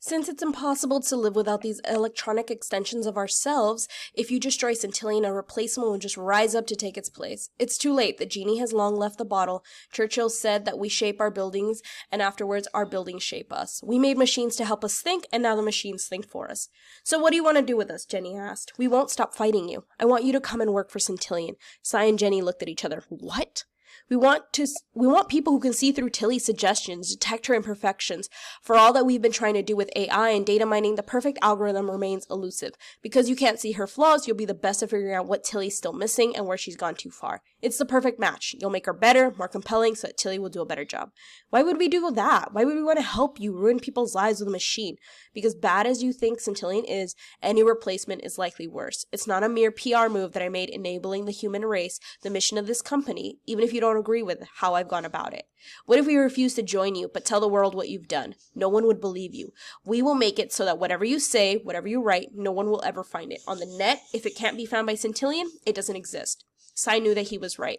Since it's impossible to live without these electronic extensions of ourselves, if you destroy Centillion, a replacement will just rise up to take its place. It's too late. The genie has long left the bottle. Churchill said that we shape our buildings, and afterwards our buildings shape us. We made machines to help us think, and now the machines think for us. So what do you want to do with us? Jenny asked. We won't stop fighting you. I want you to come and work for Centillion. Cy and Jenny looked at each other. What? We want people who can see through Tilly's suggestions, detect her imperfections. For all that we've been trying to do with AI and data mining, the perfect algorithm remains elusive. Because you can't see her flaws, you'll be the best at figuring out what Tilly's still missing and where she's gone too far. It's the perfect match. You'll make her better, more compelling, so that Tilly will do a better job. Why would we do that? Why would we want to help you ruin people's lives with a machine? Because bad as you think Centillion is, any replacement is likely worse. It's not a mere PR move that I made enabling the human race, the mission of this company, even if you don't agree with how I've gone about it. What if we refuse to join you, but tell the world what you've done? No one would believe you. We will make it so that whatever you say, whatever you write, no one will ever find it. On the net, if it can't be found by Centillion, it doesn't exist. Cy knew that he was right.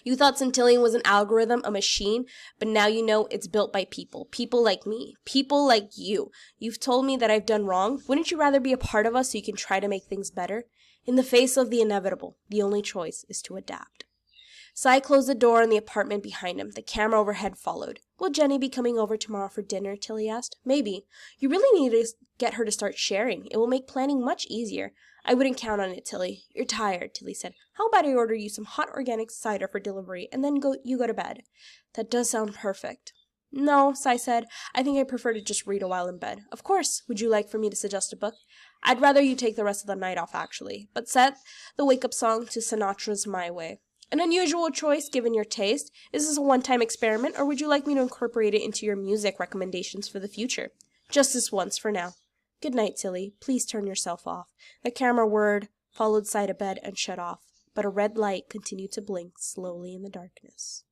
You thought Centillion was an algorithm, a machine, but now you know it's built by people. People like me. People like you. You've told me that I've done wrong. Wouldn't you rather be a part of us so you can try to make things better? In the face of the inevitable, the only choice is to adapt. Cy closed the door on the apartment behind him. The camera overhead followed. Will Jenny be coming over tomorrow for dinner? Tilly asked. Maybe. You really need to get her to start sharing. It will make planning much easier. I wouldn't count on it, Tilly. You're tired, Tilly said. How about I order you some hot organic cider for delivery, and then you go to bed? That does sound perfect. No, Cy said. I think I prefer to just read a while in bed. Of course. Would you like for me to suggest a book? I'd rather you take the rest of the night off, actually. But set the wake-up song to Sinatra's My Way. An unusual choice, given your taste. Is this a one-time experiment, or would you like me to incorporate it into your music recommendations for the future? Just this once for now. Good night, Tilly. Please turn yourself off. The camera whirred, followed Cy to bed, and shut off. But a red light continued to blink slowly in the darkness.